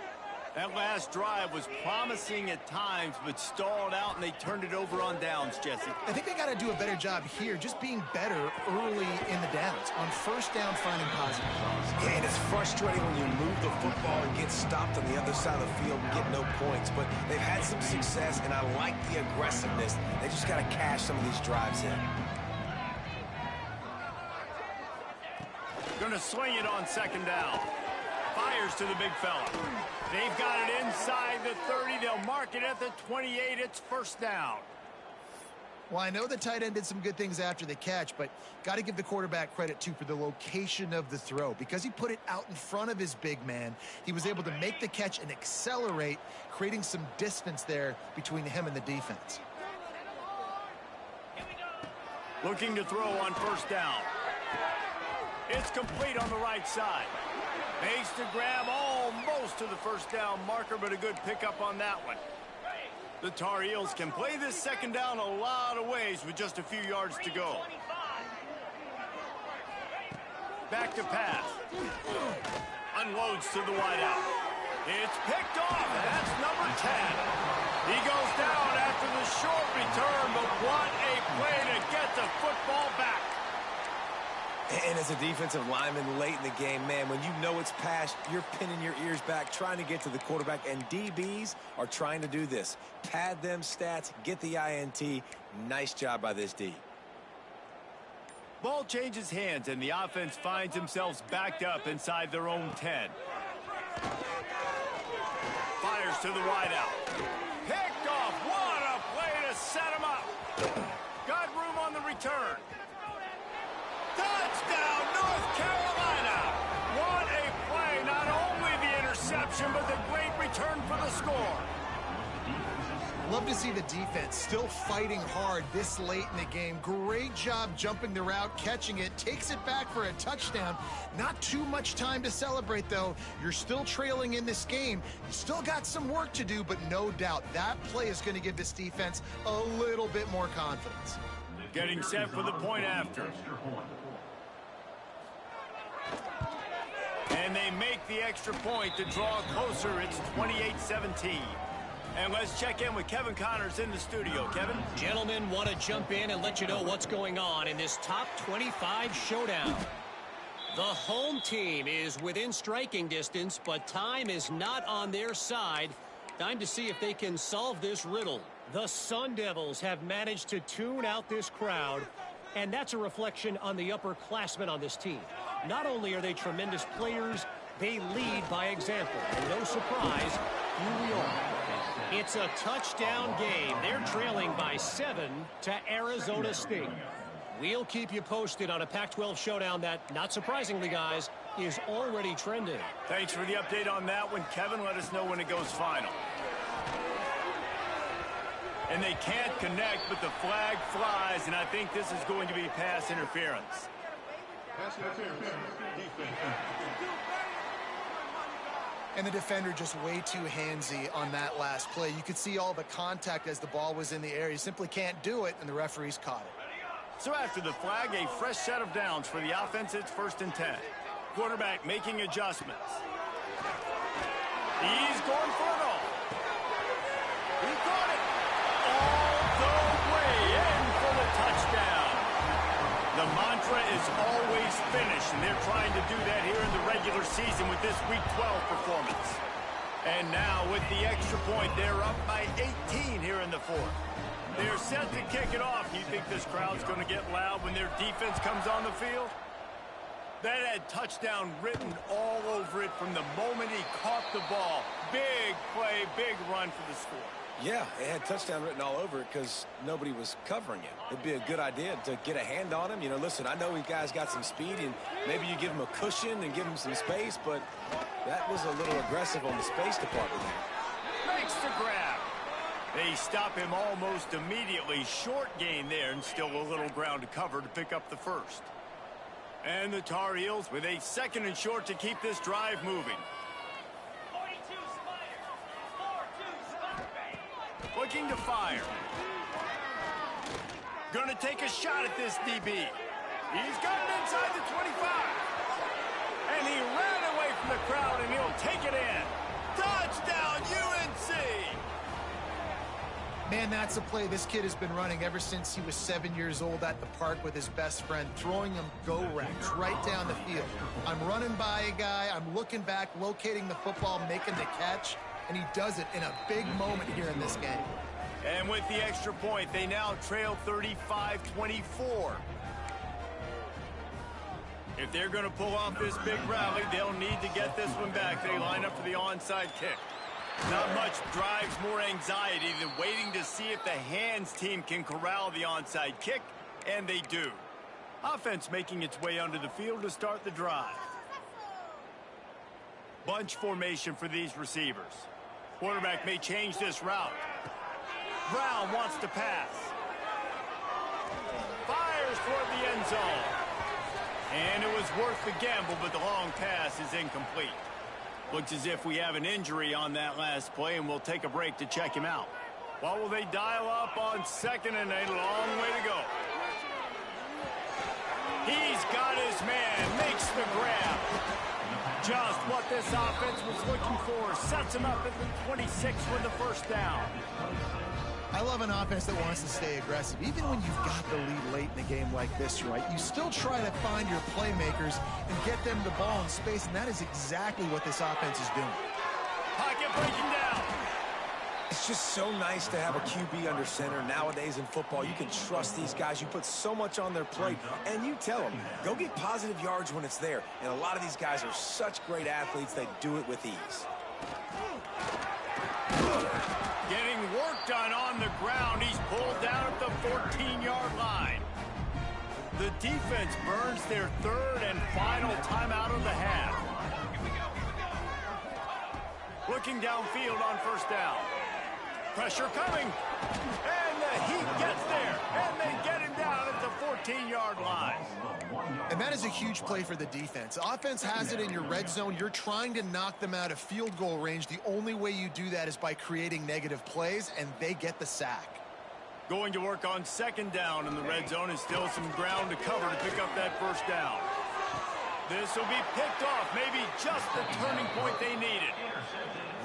That last drive was promising at times, but stalled out, and they turned it over on downs, Jesse. I think they got to do a better job here, just being better early in the downs. On first down, finding positive plays. Yeah, and it's frustrating when you move the football and get stopped on the other side of the field and get no points. But they've had some success, and I like the aggressiveness. They just got to cash some of these drives in. Going to swing it on second down. Fires to the big fella. They've got it inside the 30. They'll mark it at the 28. It's first down. Well, I know the tight end did some good things after the catch, but got to give the quarterback credit, too, for the location of the throw. Because he put it out in front of his big man, he was able to make the catch and accelerate, creating some distance there between him and the defense. Looking to throw on first down. It's complete on the right side. Makes the grab almost to the first down marker, but a good pickup on that one. The Tar Heels can play this second down a lot of ways with just a few yards to go. Back to pass. Unloads to the wideout. It's picked off, and that's number 10. He goes down after the short return, but what a play to get the football back. And as a defensive lineman late in the game, man, when you know it's passed, you're pinning your ears back, trying to get to the quarterback, and DBs are trying to do this. Pad them stats, get the INT. Nice job by this D. Ball changes hands, and the offense finds themselves backed up inside their own 10. Fires to the wideout. Picked off. What a play to set him up. Got room on the return. Touchdown, North Carolina! What a play! Not only the interception, but the great return for the score. Love to see the defense still fighting hard this late in the game. Great job jumping the route, catching it, takes it back for a touchdown. Not too much time to celebrate, though. You're still trailing in this game. You still got some work to do, but no doubt that play is going to give this defense a little bit more confidence. Getting set for the point after. And they make the extra point to draw closer. It's 28-17. And let's check in with Kevin Connors in the studio. Kevin? Gentlemen, want to jump in and let you know what's going on in this top 25 showdown. The home team is within striking distance, but time is not on their side. Time to see if they can solve this riddle. The Sun Devils have managed to tune out this crowd, and that's a reflection on the upperclassmen on this team. Not only are they tremendous players, they lead by example. And no surprise, here we are. It's a touchdown game. They're trailing by 7 to Arizona State. We'll keep you posted on a Pac-12 showdown that, not surprisingly, guys, is already trending. Thanks for the update on that one, Kevin. Let us know when it goes final. And they can't connect, but the flag flies, and I think this is going to be pass interference. Pass interference. Defense. And the defender just way too handsy on that last play. You could see all the contact as the ball was in the air. You simply can't do it, and the referees caught it. So after the flag, a fresh set of downs for the offense. It's 1st and 10. Quarterback making adjustments. He's going for it all. He caught it. All the way in for the touchdown. The mantra is always finish, and they're trying to do that here in the regular season with this Week 12 performance. And now with the extra point, they're up by 18 here in the 4th. They're set to kick it off. You think this crowd's going to get loud when their defense comes on the field? That had touchdown written all over it from the moment he caught the ball. Big play, big run for the score. Yeah, it had touchdown written all over it because nobody was covering it. It'd be a good idea to get a hand on him. You know, listen, I know you guys got some speed, and maybe you give him a cushion and give him some space, but that was a little aggressive on the space department. Makes the grab. They stop him almost immediately. Short gain there, and still a little ground to cover to pick up the first. And the Tar Heels with a 2nd and short to keep this drive moving. Looking to fire. Gonna take a shot at this DB. He's got it inside the 25. And he ran away from the crowd, and he'll take it in. Touchdown, UNC! Man, that's a play this kid has been running ever since he was 7 years old at the park with his best friend, throwing him go-rex right down the field. I'm running by a guy, I'm looking back, locating the football, making the catch, and he does it in a big moment here in this game. And with the extra point, they now trail 35-24. If they're going to pull off this big rally, they'll need to get this one back. They line up for the onside kick. Not much drives more anxiety than waiting to see if the hands team can corral the onside kick, and they do. Offense making its way onto the field to start the drive. Bunch formation for these receivers. Quarterback may change this route. Brown wants to pass. Fires toward the end zone. And it was worth the gamble, but the long pass is incomplete. Looks as if we have an injury on that last play, and we'll take a break to check him out. What will they dial up on second and a long way to go? He's got his man, makes the grab. Just what this offense was looking for. Sets him up at the 26 with the first down. I love an offense that wants to stay aggressive. Even when you've got the lead late in a game like this, right, you still try to find your playmakers and get them the ball in space, and that is exactly what this offense is doing. Pocket breaking down. It's just so nice to have a QB under center. Nowadays in football, you can trust these guys. You put so much on their plate, and you tell them, go get positive yards when it's there. And a lot of these guys are such great athletes, they do it with ease. Getting work done on the ground. He's pulled down at the 14-yard line. The defense burns their third and final timeout of the half. Looking downfield on first down. Pressure coming. And the Heat gets there. And they get him down at the 14-yard line. And that is a huge play for the defense. Offense has it in your red zone. You're trying to knock them out of field goal range. The only way you do that is by creating negative plays, and they get the sack. Going to work on second down in the red zone, and still some ground to cover to pick up that first down. This will be picked off. Maybe just the turning point they needed.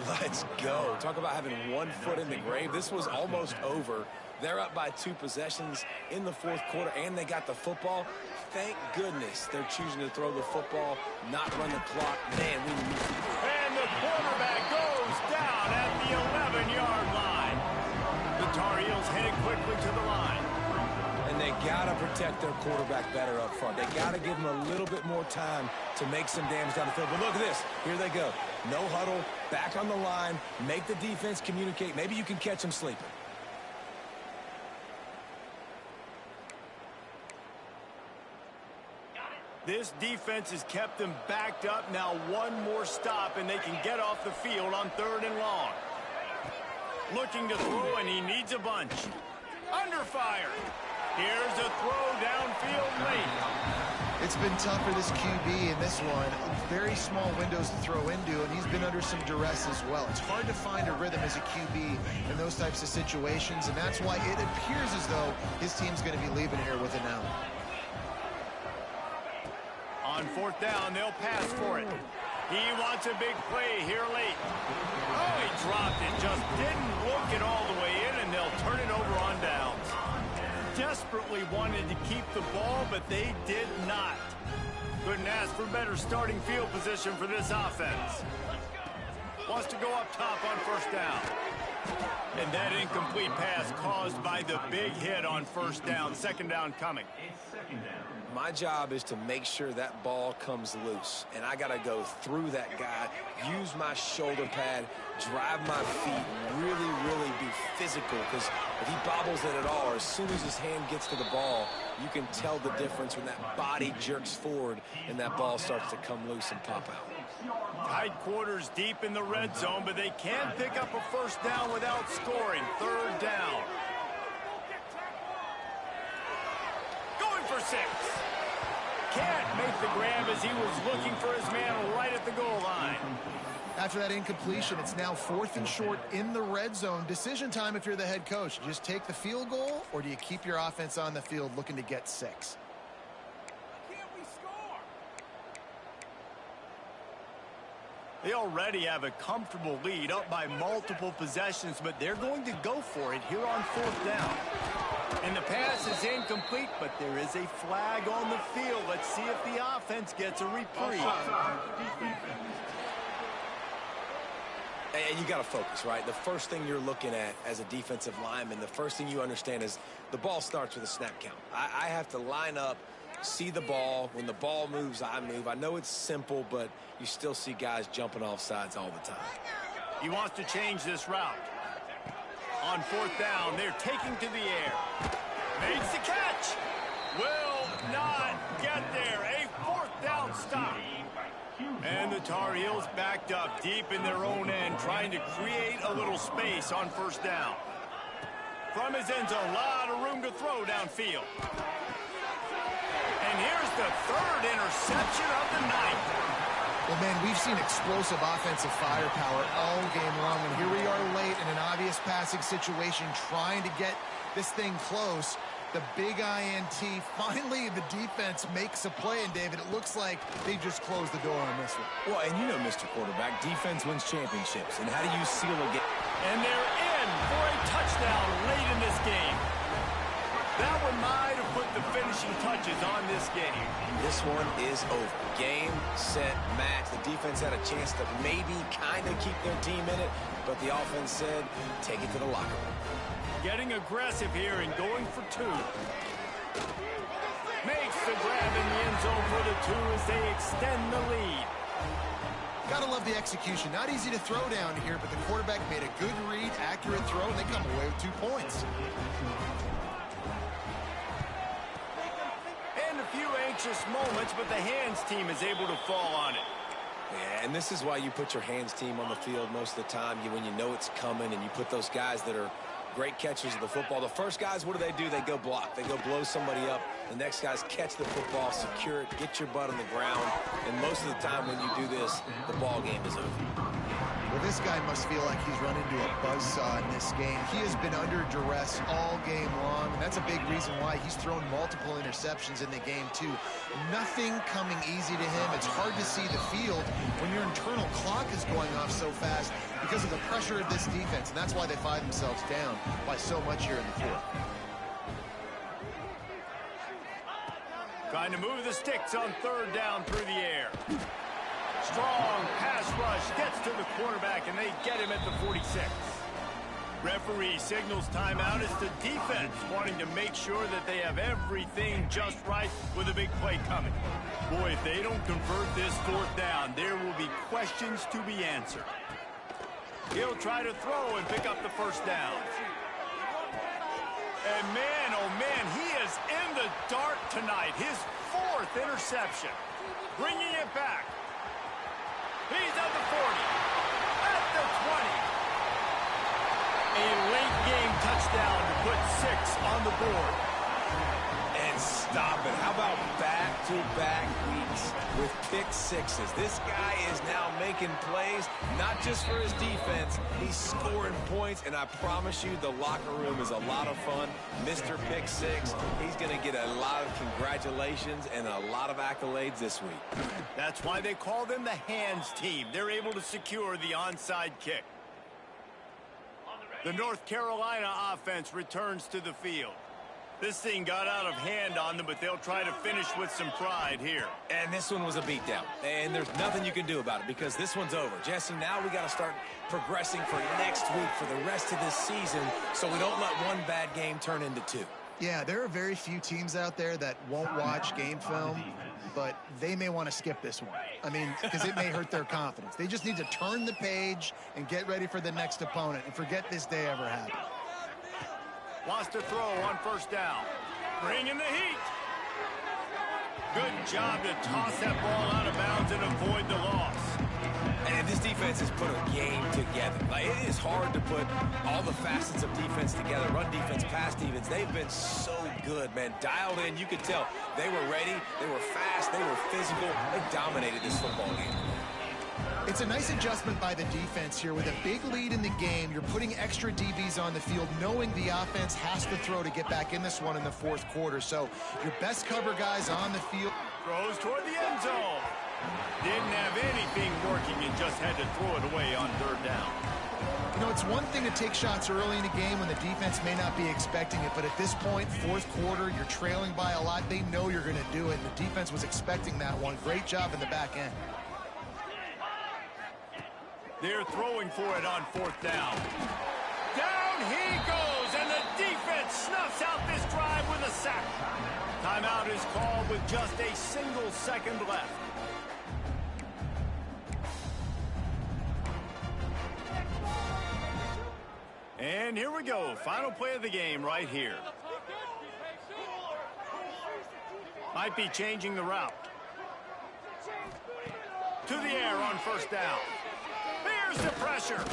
Let's go. Talk about having 1 foot in the grave. This was almost over. They're up by 2 possessions in the fourth quarter, and they got the football. Thank goodness they're choosing to throw the football, not run the clock. Man, we need to. And the quarterback goes down at the 11-yard line. The Tar Heels heading quickly to the line. And they got to protect their quarterback better up front. They got to give him a little bit more time to make some damage down the field. But look at this. Here they go. No huddle, back on the line, make the defense communicate. Maybe you can catch them sleeping. This defense has kept them backed up. Now one more stop, and they can get off the field on third and long. Looking to throw, and he needs a bunch. Under fire. Here's a throw downfield late. It's been tough for this QB in this one. Very small windows to throw into, and he's been under some duress as well. It's hard to find a rhythm as a QB in those types of situations, and that's why it appears as though his team's going to be leaving here with it now. On fourth down, they'll pass for it. He wants a big play here late. Oh, he dropped it. Just didn't look it all the way in, and they'll turn it over on downs. Desperately wanted to keep the ball, but they did not. Couldn't ask for better starting field position for this offense. Wants to go up top on first down. And that incomplete pass caused by the big hit on first down. Second down coming. My job is to make sure that ball comes loose, and I got to go through that guy, use my shoulder pad, drive my feet, really, really be physical, because if he bobbles it at all, or as soon as his hand gets to the ball, you can tell the difference when that body jerks forward and that ball starts to come loose and pop out. Tight quarters deep in the red zone, but they can pick up a first down without scoring. Third down. Going for 6. Can't make the grab as he was looking for his man right at the goal line. After that incompletion, it's now 4th and short in the red zone. Decision time if you're the head coach. Just take the field goal, or do you keep your offense on the field looking to get 6? They already have a comfortable lead up by multiple possessions, but they're going to go for it here on 4th down. And the pass is incomplete, but there is a flag on the field. Let's see if the offense gets a reprieve. And you got to focus, right? The first thing you're looking at as a defensive lineman, the first thing you understand is the ball starts with a snap count. I have to line up, see the ball. When the ball moves, I move. I know it's simple, but you still see guys jumping off sides all the time. He wants to change this route. On 4th down, they're taking to the air. Makes the catch. Will not get there. A 4th down stop. And the Tar Heels backed up deep in their own end, trying to create a little space on 1st down. From his end zone, a lot of room to throw downfield. And here's the 3rd interception of the night. Well, man, we've seen explosive offensive firepower all game long, and here we are late in an obvious passing situation trying to get this thing close. The big INT, finally the defense makes a play, and David, it looks like they just closed the door on this one. Well, and you know, Mr. Quarterback, defense wins championships, and how do you seal a game? And they're in for a touchdown late in this game. That one might have put the finishing touches on this game. This one is over. Game, set, match. The defense had a chance to maybe kind of keep their team in it, but the offense said, take it to the locker room. Getting aggressive here and going for 2. Makes the grab in the end zone for the 2 as they extend the lead. Gotta love the execution. Not easy to throw down here, but the quarterback made a good read, accurate throw, and they come away with 2 points. And a few anxious moments, but the hands team is able to fall on it. Yeah, and this is why you put your hands team on the field most of the time, when you know it's coming, and you put those guys that are great catchers of the football. The first guys, what do? They go block. They go blow somebody up. The next guys catch the football, secure it, get your butt on the ground. And most of the time when you do this, the ball game is over. Well, this guy must feel like he's run into a buzzsaw in this game. He has been under duress all game long, and that's a big reason why he's thrown multiple interceptions in the game, too. Nothing coming easy to him. It's hard to see the field when your internal clock is going off so fast because of the pressure of this defense, and that's why they find themselves down by so much here in the 4th. Trying to move the sticks on 3rd down through the air. Strong pass rush gets to the quarterback, and they get him at the 46. Referee signals timeout as the defense wanting to make sure that they have everything just right with a big play coming. Boy, if they don't convert this 4th down, there will be questions to be answered. He'll try to throw and pick up the 1st down. And man, oh man, he is in the dark tonight. His 4th interception. Bringing it back. He's at the 40. At the 20. A late game touchdown to put 6 on the board. And stop it. How about back-to-back weeks with pick 6s? This guy is now making plays, not just for his defense. He's scoring points, and I promise you the locker room is a lot of fun. Mr. Pick 6, he's going to get a lot of congratulations and a lot of accolades this week. That's why they call them the hands team. They're able to secure the onside kick. The North Carolina offense returns to the field. This thing got out of hand on them, but they'll try to finish with some pride here. And this one was a beatdown. And there's nothing you can do about it because this one's over. Jesse, now we got to start progressing for next week for the rest of this season so we don't let one bad game turn into 2. Yeah, there are very few teams out there that won't watch game film, but they may want to skip this one. I mean, because it may hurt their confidence. They just need to turn the page and get ready for the next opponent and forget this day ever happened. Wants to throw on 1st down. Bringing the heat. Good job to toss that ball out of bounds and avoid the loss. And this defense has put a game together. Like, it is hard to put all the facets of defense together. Run defense, pass defense. They've been so good, man. Dialed in. You could tell they were ready. They were fast. They were physical. They dominated this football game. It's a nice adjustment by the defense here. With a big lead in the game, you're putting extra DBs on the field, knowing the offense has to throw to get back in this one in the 4th quarter. So your best cover guys on the field. Throws toward the end zone. Didn't have anything working and just had to throw it away on third down. You know, it's one thing to take shots early in a game when the defense may not be expecting it, but at this point, fourth quarter, you're trailing by a lot. They know you're going to do it, and the defense was expecting that one. Great job in the back end. They're throwing for it on fourth down. Down he goes, and the defense snuffs out this drive with a sack. Timeout is called with just a single second left. And here we go. Final play of the game right here. Might be changing the route. To the air on first down. There's the pressure.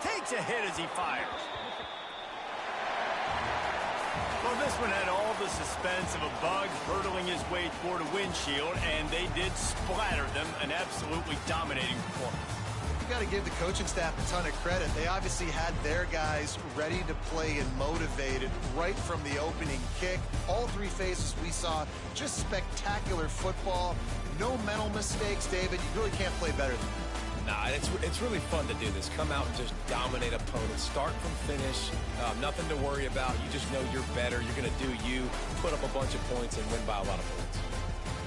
Takes a hit as he fires. Well, this one had all the suspense of a bug hurtling his way toward a windshield, and they did splatter them. An absolutely dominating performance. You got to give the coaching staff a ton of credit. They obviously had their guys ready to play and motivated right from the opening kick. All three phases we saw, just spectacular football. No mental mistakes, David. You really can't play better than that. Nah, it's really fun to do this. Come out and just dominate opponents. Start from finish. Nothing to worry about. You just know you're better. You're going to do you. Put up a bunch of points and win by a lot of points.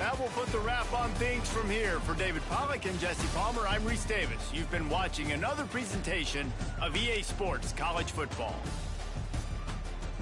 That will put the wrap on things from here. For David Pollack and Jesse Palmer, I'm Reese Davis. You've been watching another presentation of EA Sports College Football.